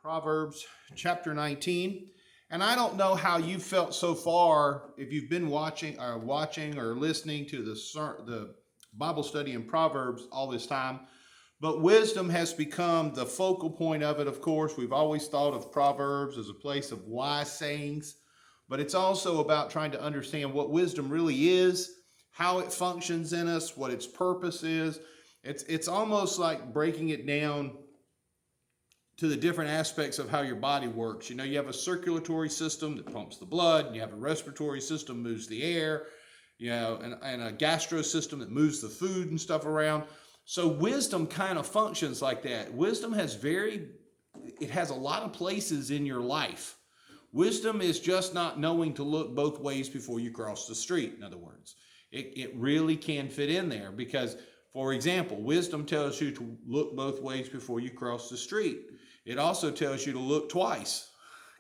Proverbs chapter 19. And I don't know how you felt so far if you've been watching or listening to the Bible study in Proverbs all this time. But wisdom has become the focal point of it, of course. We've always thought of Proverbs as a place of wise sayings, but it's also about trying to understand what wisdom really is, how it functions in us, what its purpose is. It's almost like breaking it down to the different aspects of how your body works. You know, you have a circulatory system that pumps the blood, and you have a respiratory system that moves the air, and a gastro system that moves the food and stuff around. So wisdom kind of functions like that. Wisdom has a lot of places in your life. Wisdom is just not knowing to look both ways before you cross the street, in other words. It really can fit in there because, for example, wisdom tells you to look both ways before you cross the street. It also tells you to look twice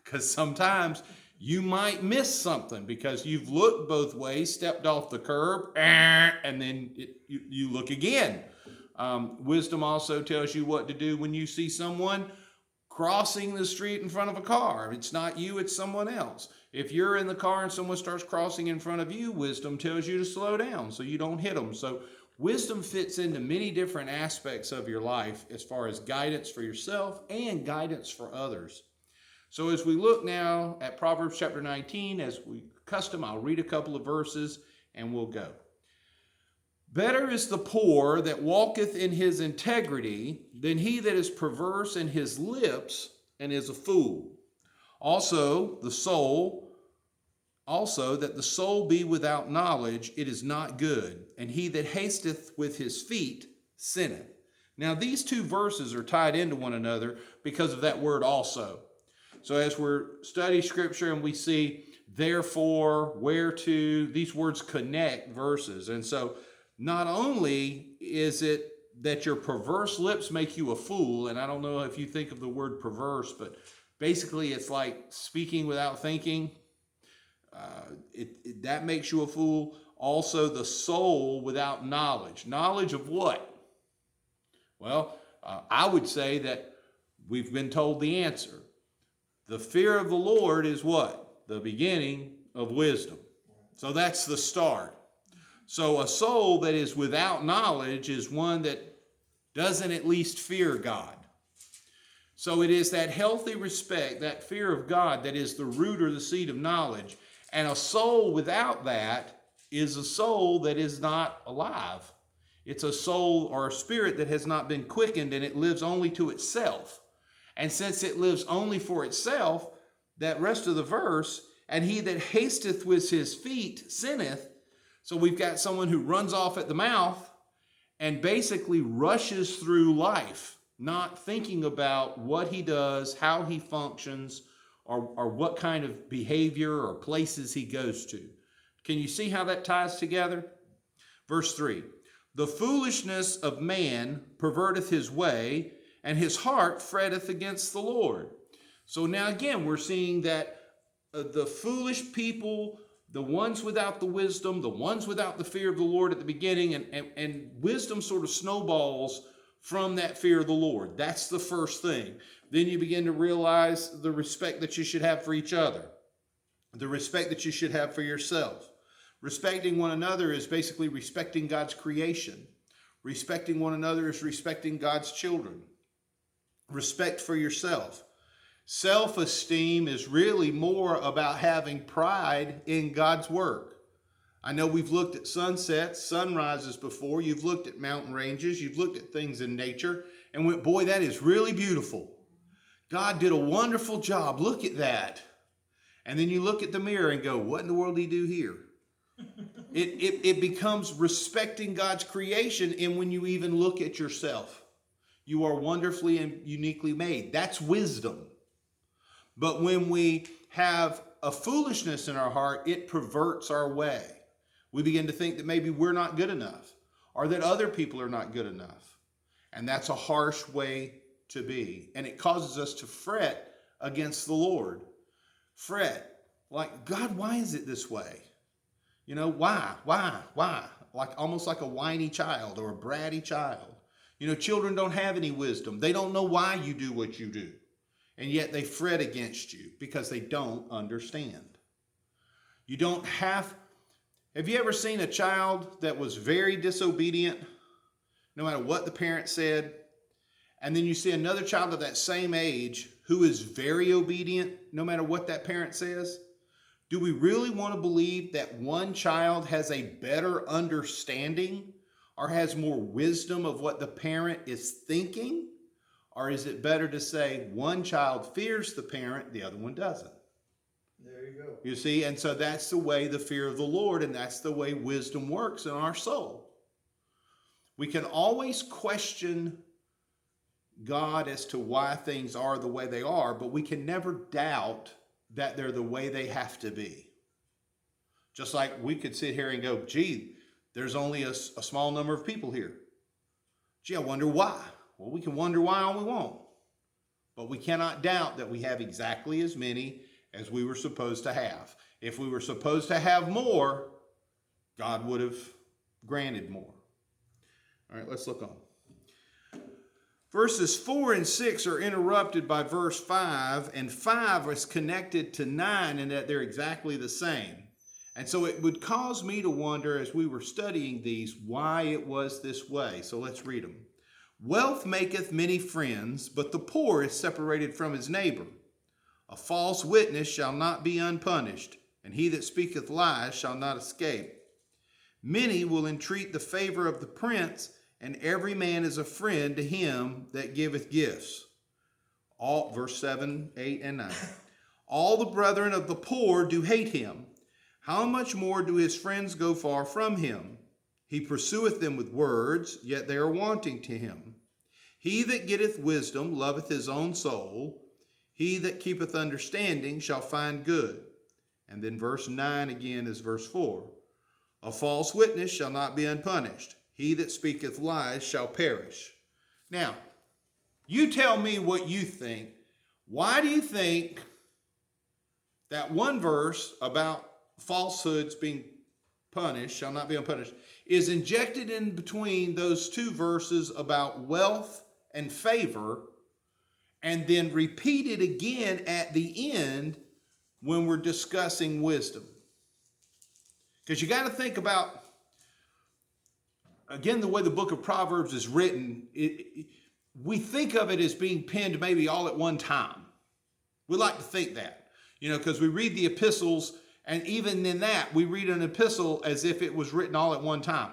because sometimes you might miss something because you've looked both ways, stepped off the curb, and then you look again. Wisdom also tells you what to do when you see someone crossing the street in front of a car. It's not you, it's someone else. If you're in the car and someone starts crossing in front of you, wisdom tells you to slow down so you don't hit them. So wisdom fits into many different aspects of your life as far as guidance for yourself and guidance for others. So as we look now at Proverbs chapter 19, as we custom, I'll read a couple of verses and we'll go. Better is the poor that walketh in his integrity than he that is perverse in his lips and is a fool. Also that the soul be without knowledge, it is not good, and he that hasteth with his feet sinneth. Now these two verses are tied into one another because of that word also. So as we're studying scripture and we see therefore, where to, these words connect verses. And so not only is it that your perverse lips make you a fool, and I don't know if you think of the word perverse, but basically it's like speaking without thinking. That makes you a fool. Also, the soul without knowledge. Knowledge of what? Well, I would say that we've been told the answer. The fear of the Lord is what? The beginning of wisdom. So that's the start. So a soul that is without knowledge is one that doesn't at least fear God. So it is that healthy respect, that fear of God, that is the root or the seed of knowledge. And a soul without that is a soul that is not alive. It's a soul or a spirit that has not been quickened, and it lives only to itself. And since it lives only for itself, that rest of the verse, and he that hasteth with his feet sinneth. So we've got someone who runs off at the mouth and basically rushes through life, not thinking about what he does, how he functions, or what kind of behavior or places he goes to. Can you see how that ties together? Verse 3, the foolishness of man perverteth his way, and his heart fretteth against the Lord. So now again, we're seeing that the foolish people, the ones without the wisdom, the ones without the fear of the Lord at the beginning, and wisdom sort of snowballs from that fear of the Lord. That's the first thing. Then you begin to realize the respect that you should have for each other, the respect that you should have for yourself. Respecting one another is basically respecting God's creation. Respecting one another is respecting God's children. Respect for yourself. Self-esteem is really more about having pride in God's work. I know we've looked at sunsets, sunrises before. You've looked at mountain ranges. You've looked at things in nature and went, boy, that is really beautiful. God did a wonderful job. Look at that. And then you look at the mirror and go, what in the world did he do here? It becomes respecting God's creation. And when you even look at yourself, you are wonderfully and uniquely made. That's wisdom. But when we have a foolishness in our heart, it perverts our way. We begin to think that maybe we're not good enough or that other people are not good enough. And that's a harsh way to be. And it causes us to fret against the Lord. Fret. Like, God, why is it this way? You know, why? Like almost like a whiny child or a bratty child. You know, children don't have any wisdom. They don't know why you do what you do. and yet they fret against you because they don't understand. You don't have you ever seen a child that was very disobedient, no matter what the parent said, and then you see another child of that same age who is very obedient, no matter what that parent says? Do we really want to believe that one child has a better understanding or has more wisdom of what the parent is thinking? Or is it better to say one child fears the parent, the other one doesn't? There you go. You see, and so that's the way the fear of the Lord, and that's the way wisdom works in our soul. We can always question God as to why things are the way they are, but we can never doubt that they're the way they have to be. Just like we could sit here and go, gee, there's only a small number of people here. Gee, I wonder why. Well, we can wonder why all we want. But we cannot doubt that we have exactly as many as we were supposed to have. If we were supposed to have more, God would have granted more. All right, let's look on. Verses 4 and 6 are interrupted by verse 5, and 5 is connected to 9 in that they're exactly the same. And so it would cause me to wonder as we were studying these why it was this way. So let's read them. Wealth maketh many friends, but the poor is separated from his neighbor. A false witness shall not be unpunished, and he that speaketh lies shall not escape. Many will entreat the favor of the prince, and every man is a friend to him that giveth gifts. Verse 7, 8, and 9. All the brethren of the poor do hate him. How much more do his friends go far from him? He pursueth them with words, yet they are wanting to him. He that getteth wisdom loveth his own soul. He that keepeth understanding shall find good. And then verse 9 again is verse 4. A false witness shall not be unpunished. He that speaketh lies shall perish. Now, you tell me what you think. Why do you think that one verse about falsehoods being punished, shall not be unpunished, is injected in between those two verses about wealth and favor, and then repeated again at the end when we're discussing wisdom? Because you got to think about, again, the way the book of Proverbs is written, we think of it as being penned maybe all at one time. We like to think that, because we read the epistles, and even in that, we read an epistle as if it was written all at one time.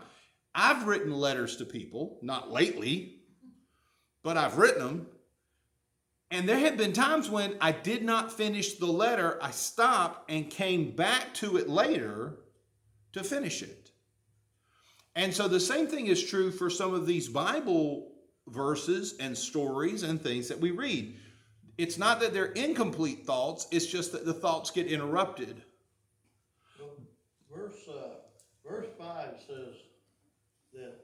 I've written letters to people, not lately, but I've written them. And there have been times when I did not finish the letter. I stopped and came back to it later to finish it. And so the same thing is true for some of these Bible verses and stories and things that we read. It's not that they're incomplete thoughts. It's just that the thoughts get interrupted. Verse 5 says that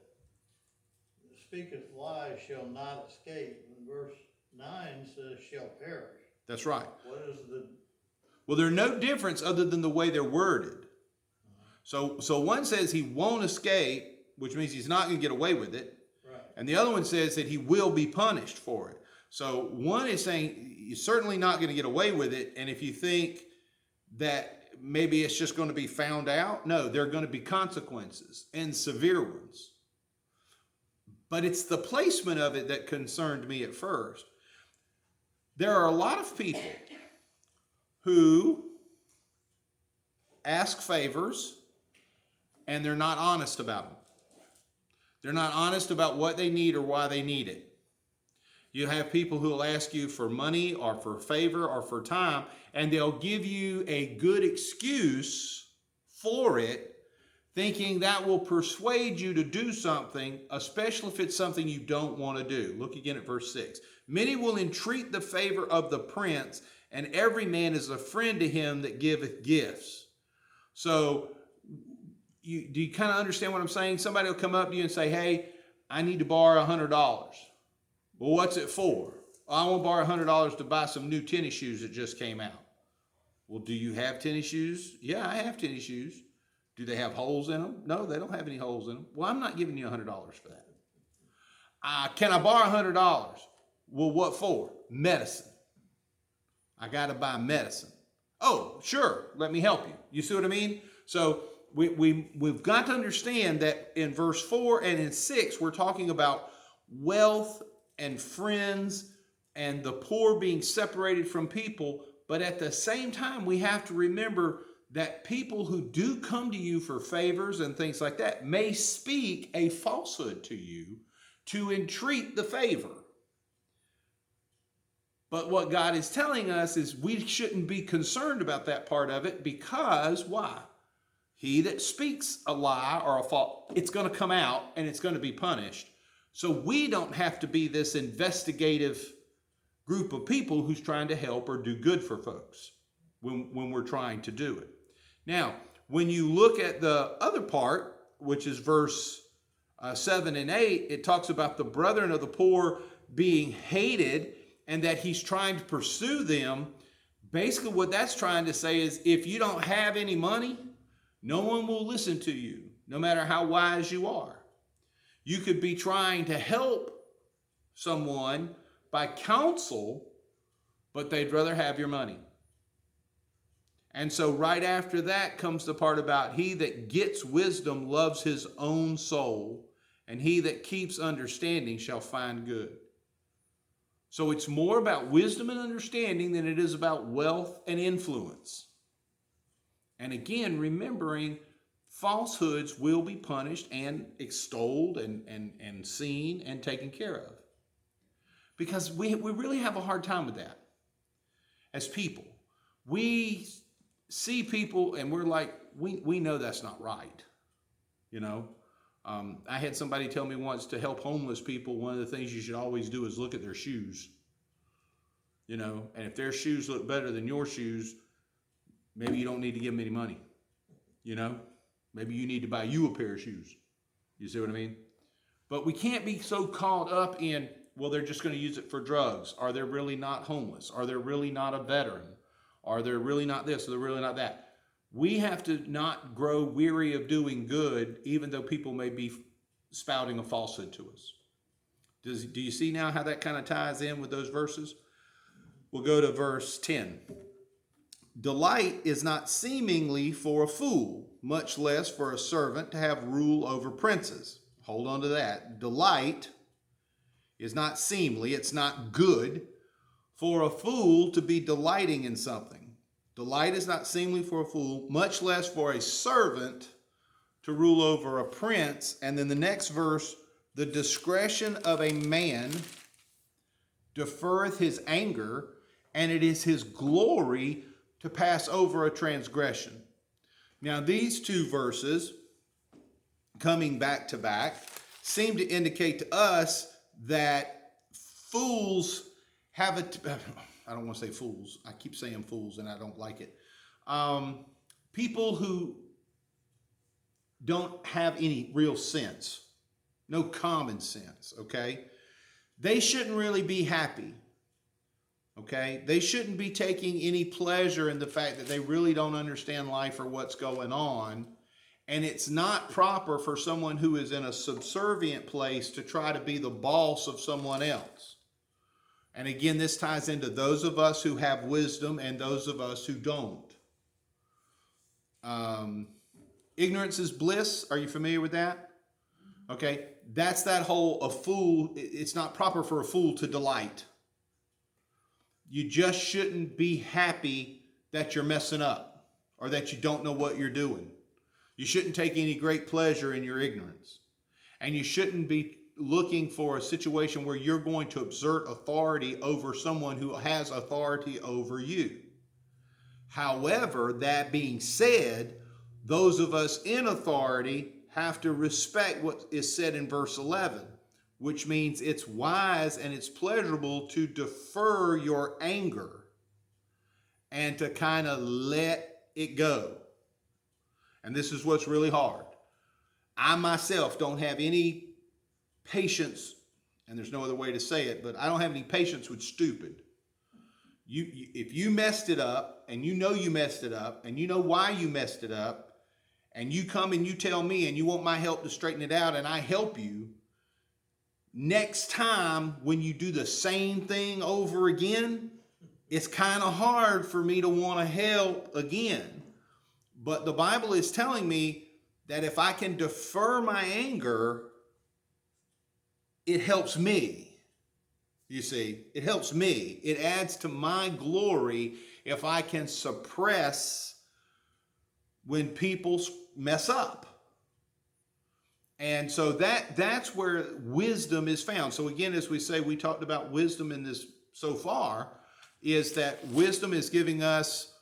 speaketh lies shall not escape. And verse 9 says shall perish. That's right. What is the... Well, they're no difference other than the way they're worded. So one says he won't escape, which means he's not going to get away with it. Right. And the other one says that he will be punished for it. So one is saying you're certainly not going to get away with it. And if you think that maybe it's just going to be found out, no, there are going to be consequences and severe ones. But it's the placement of it that concerned me at first. There are a lot of people who ask favors and they're not honest about them. They're not honest about what they need or why they need it. You have people who will ask you for money or for favor or for time, and they'll give you a good excuse for it, thinking that will persuade you to do something, especially if it's something you don't want to do. Look again at verse 6. Many will entreat the favor of the prince, and every man is a friend to him that giveth gifts. So, do you kind of understand what I'm saying? Somebody will come up to you and say, hey, I need to borrow $100. Well, what's it for? I want to borrow $100 to buy some new tennis shoes that just came out. Well, do you have tennis shoes? Yeah, I have tennis shoes. Do they have holes in them? No, they don't have any holes in them. Well, I'm not giving you $100 for that. Can I borrow $100? Well, what for? Medicine. I got to buy medicine. Oh, sure, let me help you. You see what I mean? So we've got to understand that in verse 4 and in 6, we're talking about wealth and friends and the poor being separated from people. But at the same time, we have to remember that people who do come to you for favors and things like that may speak a falsehood to you to entreat the favor. But what God is telling us is we shouldn't be concerned about that part of it, because why? He that speaks a lie or a fault, it's going to come out and it's going to be punished. So we don't have to be this investigative group of people who's trying to help or do good for folks when we're trying to do it. Now, when you look at the other part, which is verse 7 and 8, it talks about the brethren of the poor being hated and that he's trying to pursue them. Basically, what that's trying to say is if you don't have any money, no one will listen to you, no matter how wise you are. You could be trying to help someone by counsel, but they'd rather have your money. And so right after that comes the part about he that gets wisdom loves his own soul, and he that keeps understanding shall find good. So it's more about wisdom and understanding than it is about wealth and influence. And again, remembering falsehoods will be punished and extolled and seen and taken care of. Because we really have a hard time with that as people. We see people and we're like, we know that's not right. You know, I had somebody tell me once, to help homeless people, one of the things you should always do is look at their shoes. You know, and if their shoes look better than your shoes, maybe you don't need to give them any money. You know, maybe you need to buy you a pair of shoes. You see what I mean? But we can't be so caught up in, well, they're just going to use it for drugs. Are they really not homeless? Are they really not a veteran? Are they really not this? Are they really not that? We have to not grow weary of doing good, even though people may be spouting a falsehood to us. Do you see now how that kind of ties in with those verses? We'll go to verse 10. Delight is not seemingly for a fool, much less for a servant to have rule over princes. Hold on to that. Delight is not seemly, it's not good for a fool to be delighting in something. Delight is not seemly for a fool, much less for a servant to rule over a prince. And then the next verse, the discretion of a man deferreth his anger, and it is his glory to pass over a transgression. Now, these two verses, coming back to back, seem to indicate to us that fools have I don't want to say fools. I keep saying fools and I don't like it. People who don't have any real sense, no common sense, okay? They shouldn't really be happy, okay? They shouldn't be taking any pleasure in the fact that they really don't understand life or what's going on. And it's not proper for someone who is in a subservient place to try to be the boss of someone else. And again, this ties into those of us who have wisdom and those of us who don't. Ignorance is bliss. Are you familiar with that? Okay, that's that whole, a fool, it's not proper for a fool to delight. You just shouldn't be happy that you're messing up or that you don't know what you're doing. You shouldn't take any great pleasure in your ignorance. And you shouldn't be looking for a situation where you're going to exert authority over someone who has authority over you. However, that being said, those of us in authority have to respect what is said in verse 11, which means it's wise and it's pleasurable to defer your anger and to kind of let it go. And this is what's really hard. I myself don't have any patience, and there's no other way to say it, but I don't have any patience with stupid. If you messed it up, and you know you messed it up, and you know why you messed it up, and you come and you tell me and you want my help to straighten it out, and I help you, next time when you do the same thing over again, it's kind of hard for me to want to help again. But the Bible is telling me that if I can defer my anger, it helps me. You see, it helps me. It adds to my glory if I can suppress when people mess up. And so that's where wisdom is found. So again, as we say, we talked about wisdom in this so far, is that wisdom is giving us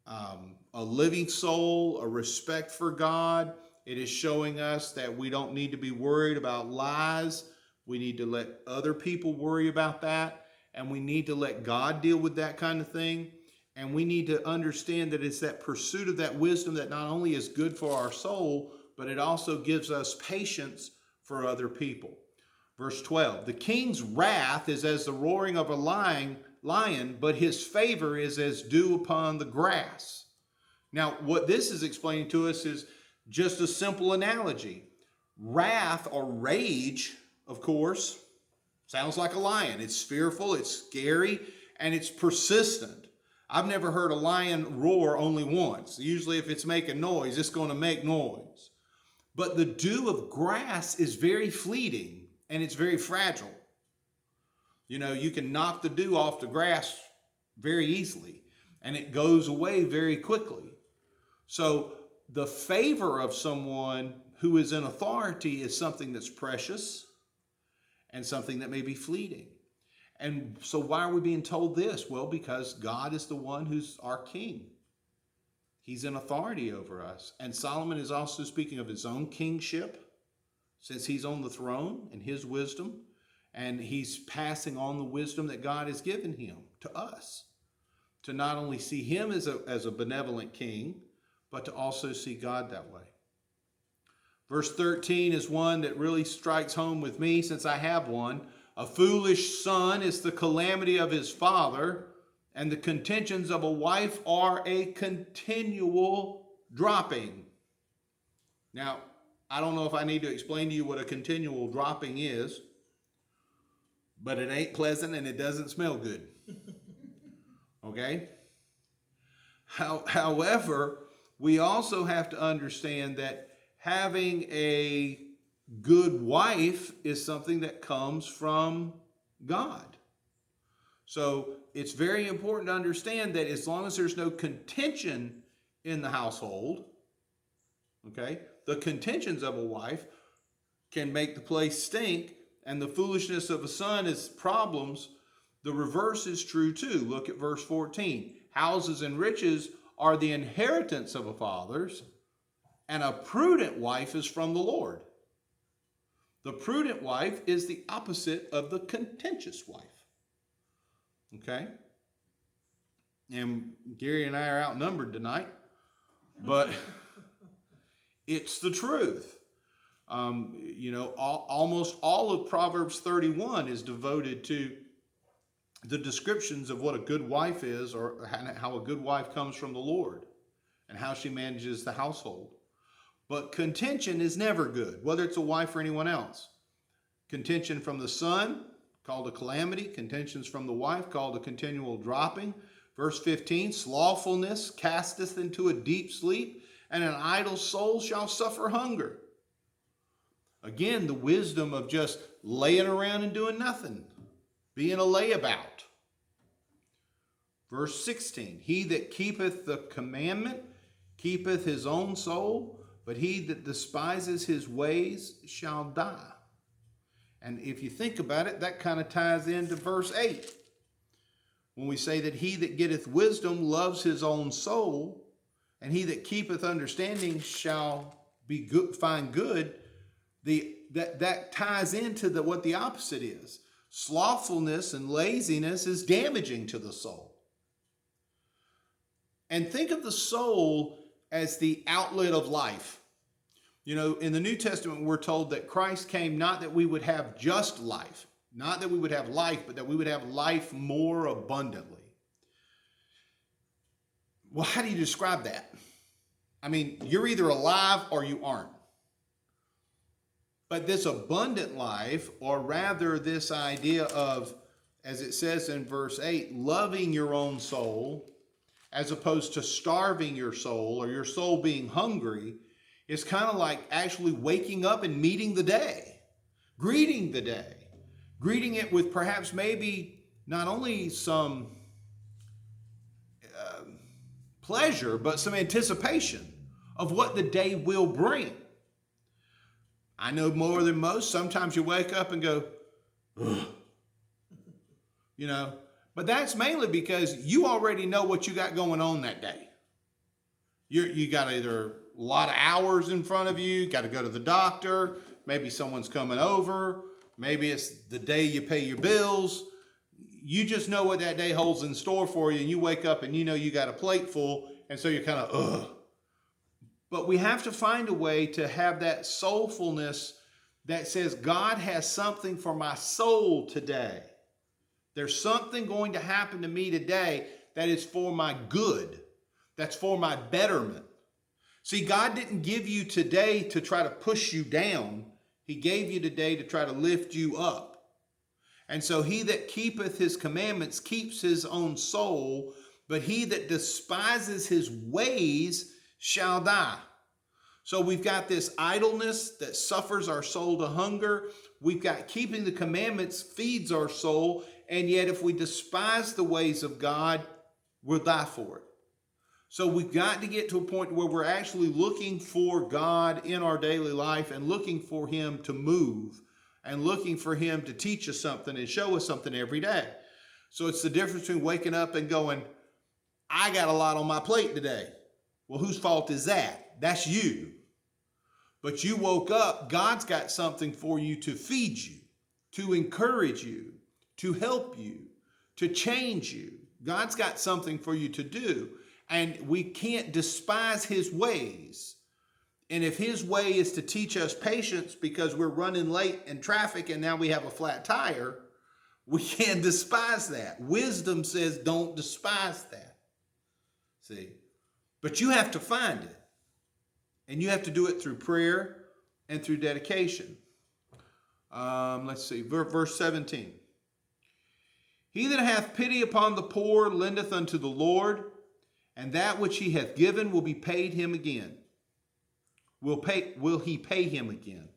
a living soul, a respect for God. It is showing us that we don't need to be worried about lies. We need to let other people worry about that. And we need to let God deal with that kind of thing. And we need to understand that it's that pursuit of that wisdom that not only is good for our soul, but it also gives us patience for other people. Verse 12, the king's wrath is as the roaring of a lion, but his favor is as dew upon the grass. Now, what this is explaining to us is just a simple analogy. Wrath or rage, of course, sounds like a lion. It's fearful, it's scary, and it's persistent. I've never heard a lion roar only once. Usually if it's making noise, it's going to make noise. But the dew of grass is very fleeting and it's very fragile. You know, you can knock the dew off the grass very easily and it goes away very quickly. So the favor of someone who is in authority is something that's precious and something that may be fleeting. And so why are we being told this? Well, because God is the one who's our king. He's in authority over us. And Solomon is also speaking of his own kingship, since he's on the throne and his wisdom. And he's passing on the wisdom that God has given him to us, to not only see him as a benevolent king, but to also see God that way. Verse 13 is one that really strikes home with me, since I have one. A foolish son is the calamity of his father, and the contentions of a wife are a continual dropping. Now, I don't know if I need to explain to you what a continual dropping is, but it ain't pleasant and it doesn't smell good. Okay? However, we also have to understand that having a good wife is something that comes from God. So it's very important to understand that as long as there's no contention in the household, okay, the contentions of a wife can make the place stink, and the foolishness of a son is problems. The reverse is true too. Look at verse 14. Houses and riches are the inheritance of a father's, and a prudent wife is from the Lord. The prudent wife is the opposite of the contentious wife. Okay? And Gary and I are outnumbered tonight, but it's the truth. Almost all of Proverbs 31 is devoted to the descriptions of what a good wife is, or how a good wife comes from the Lord and how she manages the household. But contention is never good, whether it's a wife or anyone else. Contention from the son, called a calamity. Contentions from the wife, called a continual dropping. Verse 15, slothfulness casteth into a deep sleep, and an idle soul shall suffer hunger. Again, the wisdom of just laying around and doing nothing, being a layabout. Verse 16, he that keepeth the commandment keepeth his own soul, but he that despises his ways shall die. And if you think about it, that kind of ties into verse 8. When we say that he that getteth wisdom loves his own soul, and he that keepeth understanding shall be good, find good, that ties into what the opposite is. Slothfulness and laziness is damaging to the soul. And think of the soul as the outlet of life. You know, in the New Testament, we're told that Christ came not that we would have just life, not that we would have life, but that we would have life more abundantly. Well, how do you describe that? I mean, you're either alive or you aren't. But this abundant life, or rather this idea of as it says in verse 8, loving your own soul, as opposed to starving your soul or your soul being hungry, is kind of like actually waking up and meeting the day, greeting the day, greeting it with perhaps maybe not only some pleasure, but some anticipation of what the day will bring. I know more than most. Sometimes you wake up and go, ugh, but that's mainly because you already know what you got going on that day. You got either a lot of hours in front of you, got to go to the doctor, maybe someone's coming over, maybe it's the day you pay your bills. You just know what that day holds in store for you, and you wake up and you know you got a plate full, and so you're kind of, ugh. But we have to find a way to have that soulfulness that says, God has something for my soul today. There's something going to happen to me today that is for my good, that's for my betterment. See, God didn't give you today to try to push you down. He gave you today to try to lift you up. And so he that keepeth his commandments keeps his own soul, but he that despises his ways shall die. So we've got this idleness that suffers our soul to hunger. We've got keeping the commandments feeds our soul. And yet if we despise the ways of God, we'll die for it. So we've got to get to a point where we're actually looking for God in our daily life and looking for him to move and looking for him to teach us something and show us something every day. So it's the difference between waking up and going, I got a lot on my plate today. Well, whose fault is that? That's you. But you woke up, God's got something for you to feed you, to encourage you, to help you, to change you. God's got something for you to do. And we can't despise his ways. And if his way is to teach us patience because we're running late in traffic and now we have a flat tire, we can't despise that. Wisdom says don't despise that. See? But you have to find it. And you have to do it through prayer and through dedication. Let's see, verse 17. He that hath pity upon the poor lendeth unto the Lord, and that which he hath given will be paid him again. Will he pay him again?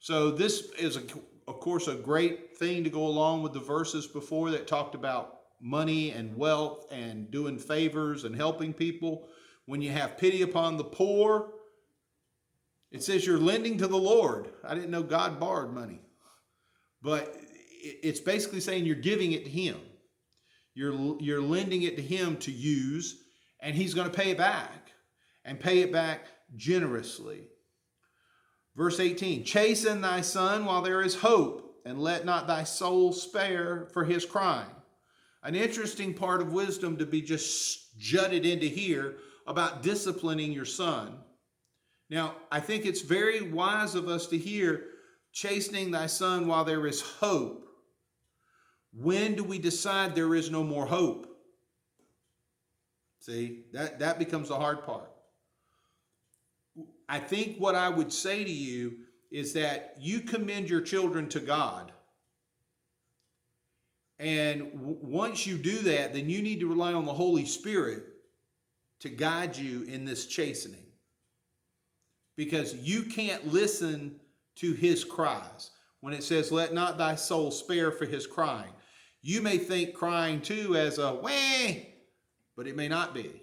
So this is, of course, a great thing to go along with the verses before that talked about money and wealth and doing favors and helping people. When you have pity upon the poor, it says you're lending to the Lord. I didn't know God borrowed money. But it's basically saying you're giving it to him. You're lending it to him to use, and he's going to pay it back, and pay it back generously. Verse 18, chasten thy son while there is hope, and let not thy soul spare for his crying. An interesting part of wisdom to be just jutted into here about disciplining your son. Now, I think it's very wise of us to hear, chastening thy son while there is hope. When do we decide there is no more hope? See, that becomes the hard part. I think what I would say to you is that you commend your children to God. And once you do that, then you need to rely on the Holy Spirit to guide you in this chastening. Because you can't listen to his cries. When it says, let not thy soul spare for his crying. You may think crying too as a wah, but it may not be.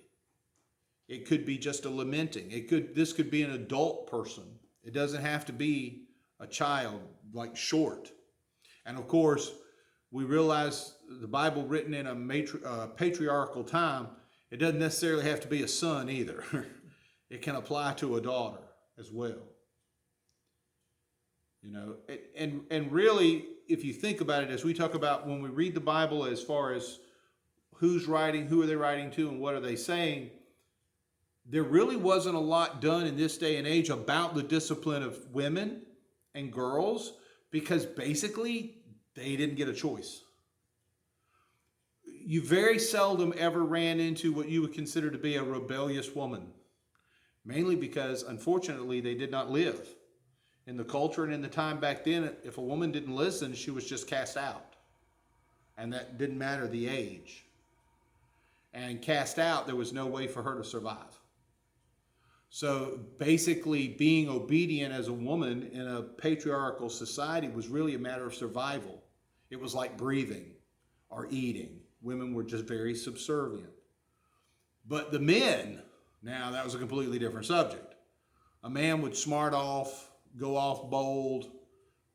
It could be just a lamenting. This could be an adult person. It doesn't have to be a child, like short. And of course, we realize the Bible written in a patriarchal time, it doesn't necessarily have to be a son either. It can apply to a daughter as well. You know, and really, if you think about it, as we talk about when we read the Bible as far as who's writing, who are they writing to, and what are they saying, there really wasn't a lot done in this day and age about the discipline of women and girls, because basically they didn't get a choice. You very seldom ever ran into what you would consider to be a rebellious woman, mainly because, unfortunately, they did not live. In the culture and in the time back then, if a woman didn't listen, she was just cast out. and that didn't matter the age. And cast out, there was no way for her to survive. So basically, being obedient as a woman in a patriarchal society was really a matter of survival. It was like breathing or eating. Women were just very subservient. But the men, now that was a completely different subject. A man would smart off, go off bold.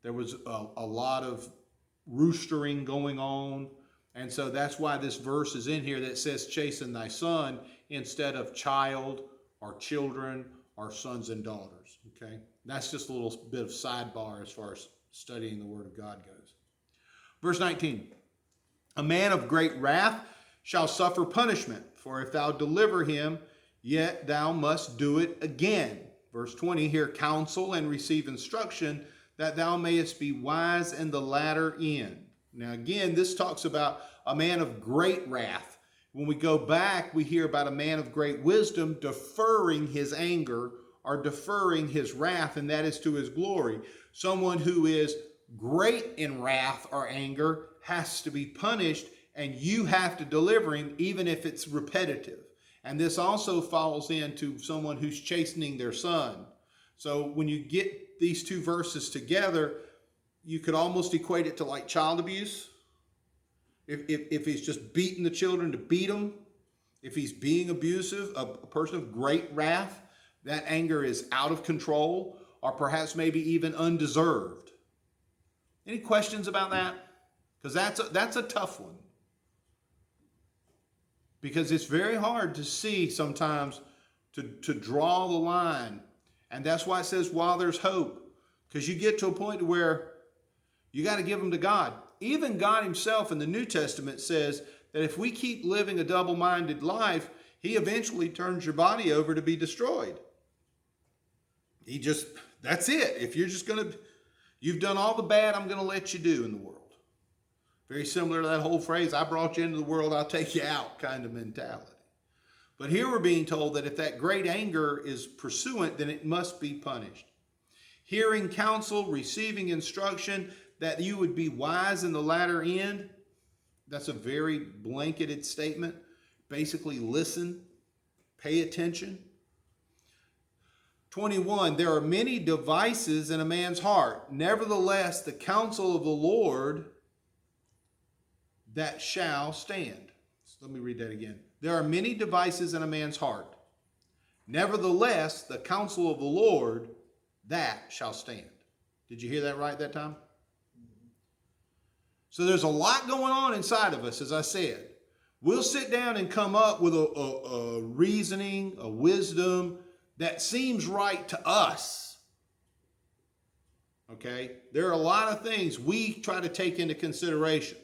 There was a lot of roostering going on. And so that's why this verse is in here that says, chasten thy son, instead of child or children or sons and daughters. Okay? That's just a little bit of sidebar as far as studying the Word of God goes. Verse 19, a man of great wrath shall suffer punishment, for if thou deliver him, yet thou must do it again. Verse 20, hear counsel and receive instruction, that thou mayest be wise in the latter end. Now again, this talks about a man of great wrath. When we go back, we hear about a man of great wisdom deferring his anger or deferring his wrath, and that is to his glory. Someone who is great in wrath or anger has to be punished, and you have to deliver him even if it's repetitive. And this also falls into someone who's chastening their son. So when you get these two verses together, you could almost equate it to like child abuse. If he's just beating the children to beat them, if he's being abusive, a person of great wrath, that anger is out of control or perhaps maybe even undeserved. Any questions about that? Because that's a tough one. Because it's very hard to see sometimes to draw the line. And that's why it says while there's hope. Because you get to a point where you got to give them to God. Even God himself in the New Testament says that if we keep living a double-minded life, he eventually turns your body over to be destroyed. That's it. If you're just you've done all the bad I'm going to let you do in the world. Very similar to that whole phrase, I brought you into the world, I'll take you out kind of mentality. But here we're being told that if that great anger is pursuant, then it must be punished. Hearing counsel, receiving instruction, that you would be wise in the latter end, that's a very blanketed statement. Basically, listen, pay attention. 21, there are many devices in a man's heart. Nevertheless, the counsel of the Lord that shall stand. So let me read that again. There are many devices in a man's heart. Nevertheless, the counsel of the Lord that shall stand. Did you hear that right that time? So there's a lot going on inside of us, as I said. We'll sit down and come up with a reasoning, a wisdom that seems right to us. Okay? There are a lot of things we try to take into consideration.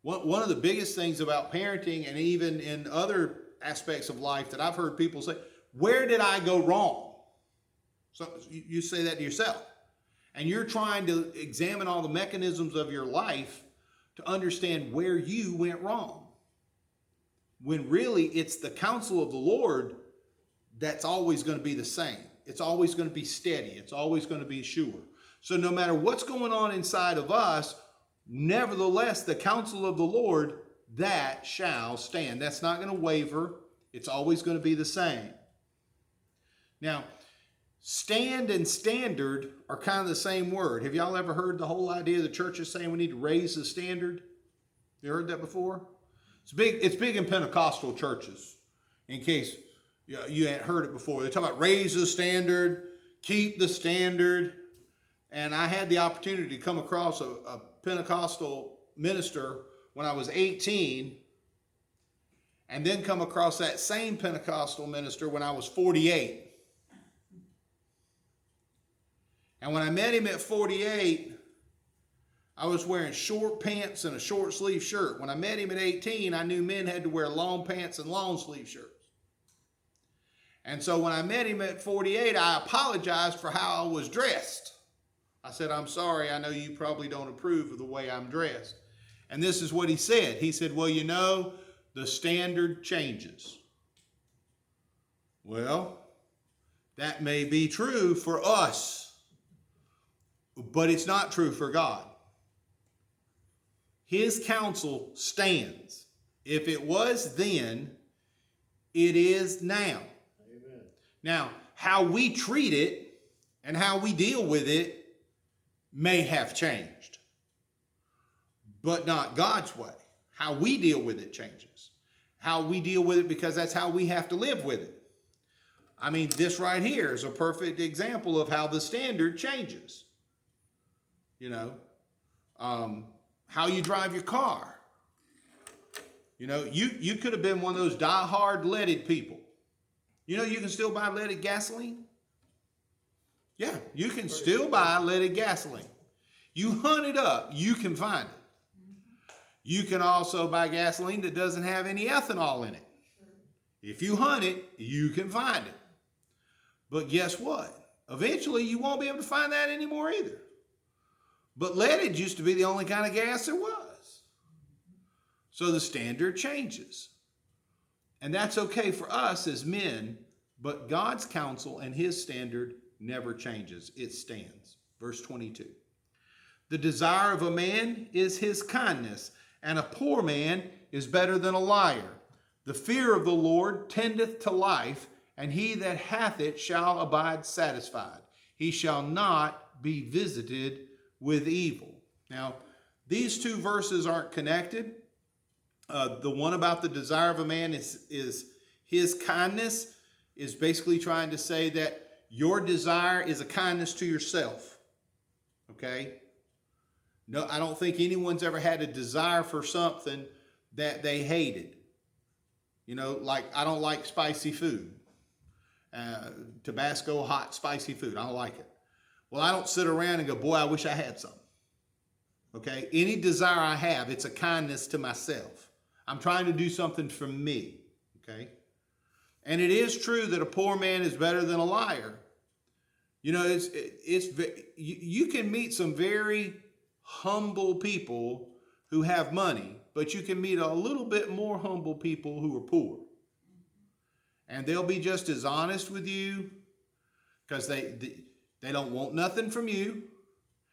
One of the biggest things about parenting and even in other aspects of life that I've heard people say, where did I go wrong? So you say that to yourself. And you're trying to examine all the mechanisms of your life to understand where you went wrong. When really it's the counsel of the Lord that's always going to be the same. It's always going to be steady. It's always going to be sure. So no matter what's going on inside of us, nevertheless, the counsel of the Lord, that shall stand. That's not going to waver. It's always going to be the same. Now, stand and standard are kind of the same word. Have y'all ever heard the whole idea of the church is saying we need to raise the standard? You heard that before? It's big in Pentecostal churches, in case you hadn't heard it before. They talk about raise the standard, keep the standard. And I had the opportunity to come across a Pentecostal minister when I was 18, and then come across that same Pentecostal minister when I was 48. And when I met him at 48, I was wearing short pants and a short sleeve shirt. When I met him at 18, I knew men had to wear long pants and long sleeve shirts. And so when I met him at 48, I apologized for how I was dressed. I said, I'm sorry, I know you probably don't approve of the way I'm dressed. And this is what he said. He said, well, you know, the standard changes. Well, that may be true for us, but it's not true for God. his counsel stands. If it was then, it is now. Amen. Now, how we treat it and how we deal with it may have changed, but not God's way. How we deal with it changes. How we deal with it, because that's how we have to live with it. I mean, this right here is a perfect example of how the standard changes. You know, how you drive your car. You know, you could have been one of those die-hard leaded people. You know, you can still buy leaded gasoline. Yeah, you can still buy leaded gasoline. You hunt it up, you can find it. You can also buy gasoline that doesn't have any ethanol in it. If you hunt it, you can find it. But guess what? Eventually, you won't be able to find that anymore either. But leaded used to be the only kind of gas there was. So the standard changes. And that's okay for us as men, but God's counsel and his standard never changes. It stands. Verse 22. The desire of a man is his kindness, and a poor man is better than a liar. The fear of the Lord tendeth to life, and he that hath it shall abide satisfied. He shall not be visited with evil. Now, these two verses aren't connected. The one about the desire of a man is his kindness, is basically trying to say that your desire is a kindness to yourself. Okay? No, I don't think anyone's ever had a desire for something that they hated. You know, like I don't like spicy food. Tabasco, hot, spicy food. I don't like it. Well, I don't sit around and go, boy, I wish I had some. Okay? Any desire I have, it's a kindness to myself. I'm trying to do something for me. Okay? And it is true that a poor man is better than a liar. You know, you can meet some very humble people who have money, but you can meet a little bit more humble people who are poor. And they'll be just as honest with you because they don't want nothing from you.